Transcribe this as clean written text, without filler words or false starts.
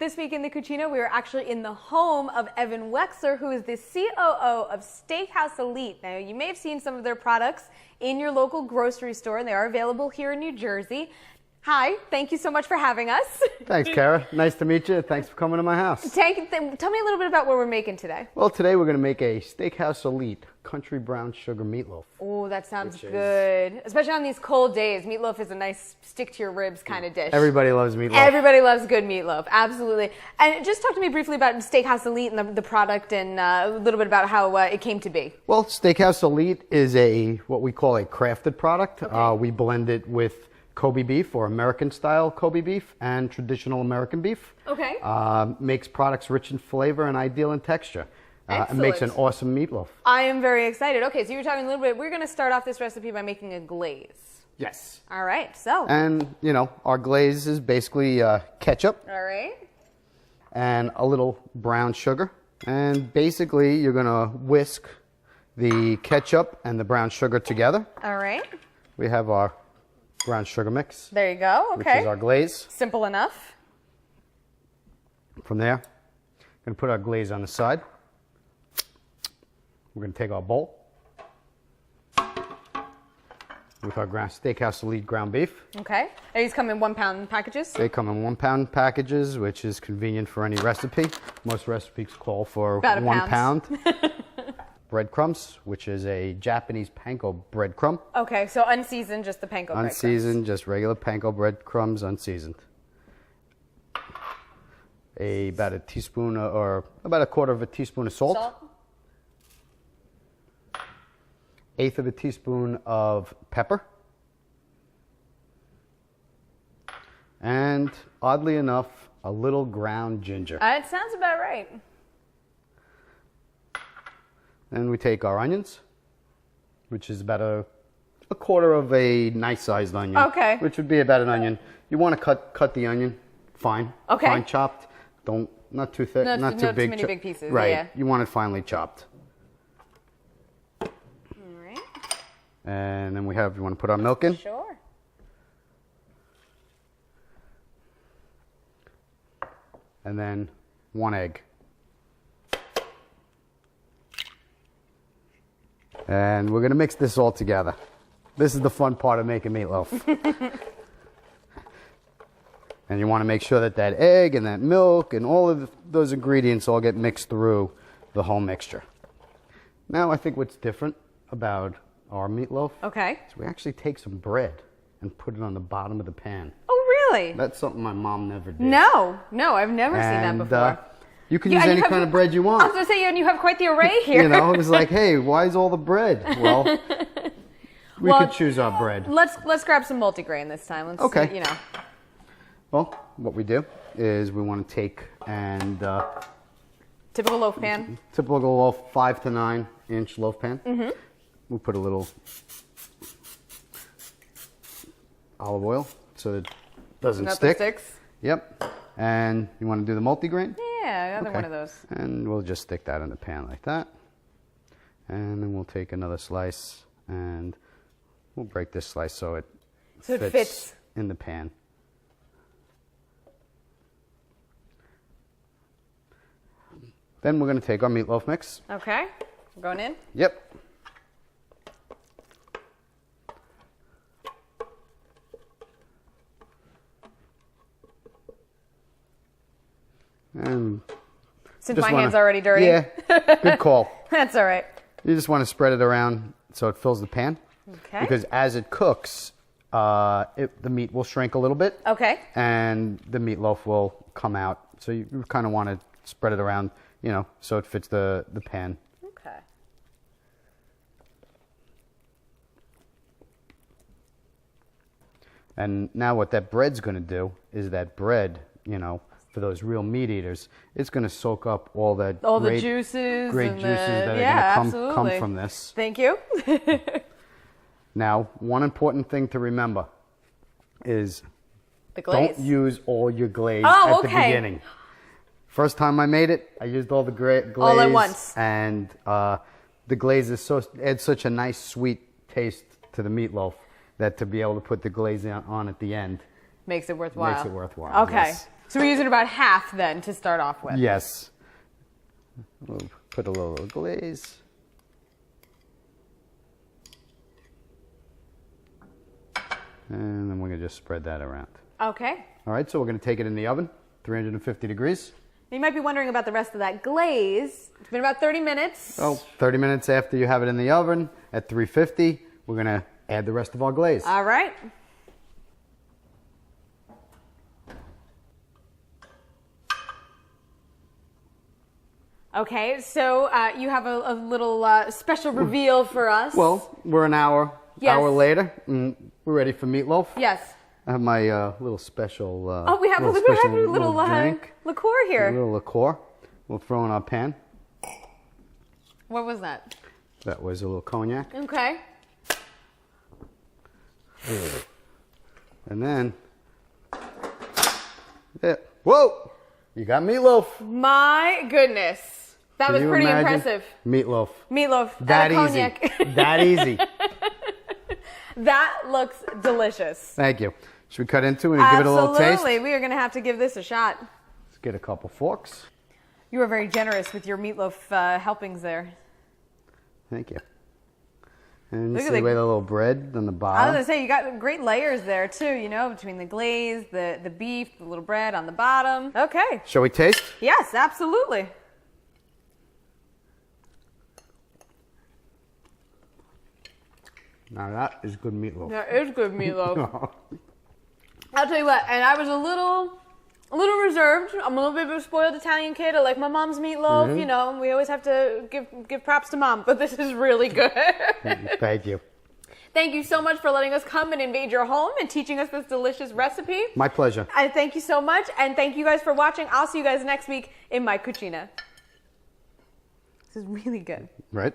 This week in the Cucina, we are actually in the home of Evan Wexler, who is the COO of SteakHouse Elite. Now, you may have seen some of their products in your local grocery store, and they are available here in New Jersey. Hi, thank you so much for having us. Thanks, Kara. Nice to meet you. Thanks for coming to my house. Tell me a little bit about what we're making today. Well, today we're going to make a SteakHouse Elite country brown sugar meatloaf. Oh, that sounds good. Especially on these cold days. Meatloaf is a nice stick-to-your-ribs kind of dish. Everybody loves meatloaf. Everybody loves good meatloaf, absolutely. And just talk to me briefly about SteakHouse Elite and the product and a little bit about how it came to be. Well, SteakHouse Elite is what we call a crafted product. Okay. We blend it with Kobe beef or American-style Kobe beef and traditional American beef. Okay. Makes products rich in flavor and ideal in texture. It makes an awesome meatloaf. I am very excited. Okay, so you were talking a little bit. We're going to start off this recipe by making a glaze. Yes. All right, so. And, you know, our glaze is basically ketchup. All right. And a little brown sugar. And basically, you're going to whisk the ketchup and the brown sugar together. All right. We have our brown sugar mix. There you go. Okay. Which is our glaze. Simple enough. From there, we're going to put our glaze on the side. We're going to take our bowl with our SteakHouse Elite ground beef. Okay. And these come in 1 pound packages? They come in 1 pound packages, which is convenient for any recipe. Most recipes call for about 1 pound. Breadcrumbs, which is a Japanese panko breadcrumb. Okay, so unseasoned, just the panko breadcrumbs. Unseasoned, just regular panko breadcrumbs, unseasoned. About a teaspoon or about a quarter of a teaspoon of salt. 1/8 of a teaspoon of pepper. And oddly enough, a little ground ginger. It sounds about right. Then we take our onions, which is about a quarter of a nice sized onion. Okay. Which would be about an onion. You want to cut the onion fine. Okay. Fine chopped. Not too thick, not too big. Too many big pieces. Right. Yeah. You want it finely chopped. All right. And then you want to put our milk in. Sure. And then 1 egg. And we're going to mix this all together. This is the fun part of making meatloaf. And you want to make sure that that egg and that milk and all of those ingredients all get mixed through the whole mixture. Now I think what's different about our meatloaf is we actually take some bread and put it on the bottom of the pan. Oh, really? That's something my mom never did. No, I've never seen that before. You can use any kind of bread you want. I was going to say, and you have quite the array here. You know, it was like, hey, why is all the bread? Well, we could choose our bread. Let's grab some multigrain this time. Let's see, you know. Well, what we do is we want to take and typical loaf pan. Typical loaf 5 to 9 inch loaf pan. Mm-hmm. We'll put a little olive oil so that it doesn't stick. Sticks. Yep. And you want to do the multigrain? Yeah, another one of those. And we'll just stick that in the pan like that. And then we'll take another slice and we'll break this slice so it fits in the pan. Then we're going to take our meatloaf mix. Okay. Going in? Yep. And since my hand's already dirty. Yeah, good call. That's all right. You just want to spread it around so it fills the pan. Okay. Because as it cooks, the meat will shrink a little bit. Okay. And the meatloaf will come out. So you kind of want to spread it around, you know, so it fits the pan. Okay. And now what that bread's going to do is that bread, you know, for those real meat eaters, it's going to soak up all the juices, great juices that are going to come from this. Thank you. Now, one important thing to remember is the glaze. Don't use all your glaze at the beginning. First time I made it, I used all the glaze all at once, and the glaze adds such a nice sweet taste to the meatloaf that to be able to put the glaze on at the end makes it worthwhile. Makes it worthwhile. Okay. Yes. So we're using about half then to start off with. Yes. We'll put a little glaze. And then we're going to just spread that around. Okay. All right, so we're going to take it in the oven, 350 degrees. You might be wondering about the rest of that glaze. It's been about 30 minutes. Oh, 30 minutes after you have it in the oven at 350, we're going to add the rest of our glaze. All right. Okay, so you have a little special reveal for us. Well, we're an hour later, and we're ready for meatloaf. Yes. I have my little special. Oh, we have a little drink, liqueur here. a little liqueur. We'll throw in our pan. What was that? That was a little cognac. Okay. And then, whoa! You got meatloaf. My goodness, that was pretty impressive. Meatloaf. Meatloaf. That and a easy. cognac. That easy. That looks delicious. Thank you. Should we cut into it and give it a little taste? Absolutely. We are going to have to give this a shot. Let's get a couple forks. You were very generous with your meatloaf helpings there. Thank you. And you Look see at the the- way the little bread on the I was bottom. going to say, you got great layers there too, you know, between the glaze, the beef, the little bread on the bottom. Okay. Shall we taste? Yes, absolutely. Now that is good meatloaf. That is good meatloaf. I'll tell you what, and I was a little reserved. I'm a little bit of a spoiled Italian kid. I like my mom's meatloaf, you know, we always have to give props to mom, but this is really good. Thank you. Thank you so much for letting us come and invade your home and teaching us this delicious recipe. My pleasure. I thank you so much, and thank you guys for watching. I'll see you guys next week in my cucina. This is really good. Right?